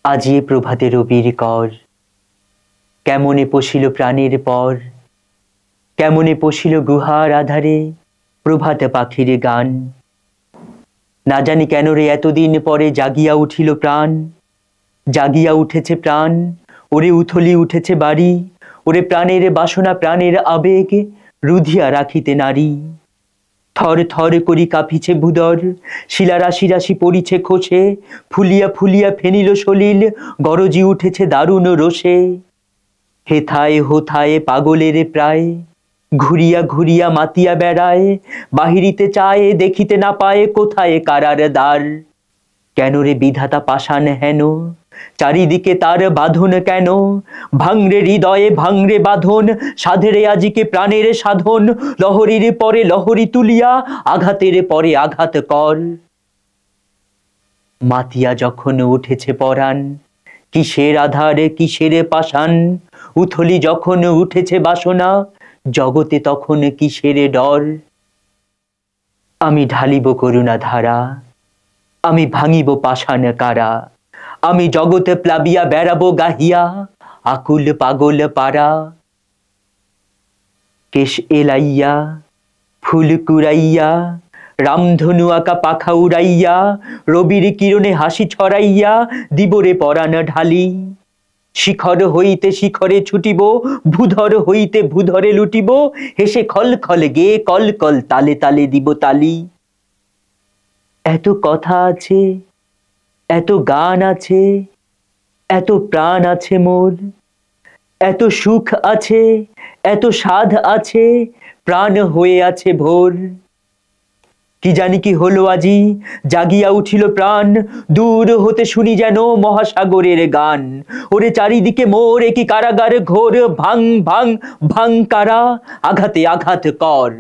আজি এ প্রভাতে রবির কর, কেমনে পশিল প্রাণের পর, কেমনে পশিল গুহার আধারে প্রভাত পাখির গান। না জানি কেন রে এতদিন পরে জাগিয়া উঠিল প্রাণ, জাগিয়া উঠেছে প্রাণ, ওরে উথলি উঠেছে বাড়ি, ওরে প্রাণের বাসনা প্রাণের আবেগ রুধিয়া রাখিতে নারী। থর থর করি কাঁপিছে ভূদর, শিলা রাশি রাশি পড়িছে খসে, ফুলিয়া ফুলিয়া ফেনিল সলিল, গরজি উঠেছে দারুণ রোষে। হেথায় হোথায় পাগলের প্রায়, ঘুরিয়া ঘুরিয়া মাতিয়া বেড়ায়, বাহিরিতে চায় দেখিতে না পায় কোথায় কারার দ্বার। কেন রে বিধাতা পাষাণ হেন, চারিদিকে তার বাঁধন কেন? ভাঙরে হৃদয়ে ভাঙরে বাঁধন, সাধেরে আজিকে প্রাণের সাধন, লহরীর পরে লহরী তুলিয়া আঘাতের পরে আঘাত কর। মাতিয়া যখন উঠেছে পরাণ, কিসের আধারে কিসের পাষাণ, উথলি যখন উঠেছে বাসনা, জগতে তখন কিসের ডর। আমি ঢালিব করুণা ধারা, আমি ভাঙিব পাষাণ কারা, আমি জগতে প্লাবিয়া বেড়াবো গাহিয়া আকুল পাগল পারা। কেশ এলাইয়া ফুল কুড়াইয়া, রামধনু আঁকা পাখা উড়াইয়া, রবির কিরণে হাসি ছড়াইয়া দিবরে পরাণ ঢালি। শিখর হইতে শিখরে ছুটিব, ভূধর হইতে ভূধরে লুটিব, হেসে খল খল গে কল কল তালে তালে দিব তালি। এত কথা আছে, এত গান আছে, এত প্রাণ আছে মোর, এত সুখ আছে, এত সাধ আছে, প্রাণ হয়ে আছে ভোর। কি জানি কি হলো আজি, জাগিয়া উঠিল প্রাণ, দূর হতে শুনি যেন মহাসাগরের গান। ওরে চারিদিকে মোর একই কারাগার ঘোর, ভাং ভাং ভাং কারা, আঘাতে আঘাত কর।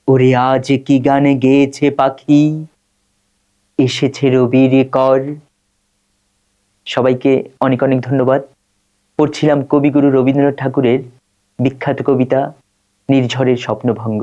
ওরে আজ কি গান গেয়েছে পাখি, এসেছে রবির কর। সবাইকে অনেক অনেক ধন্যবাদ। পড়ছিলাম কবিগুরু রবীন্দ্রনাথ ঠাকুরের বিখ্যাত কবিতা নির্ঝরের স্বপ্নভঙ্গ।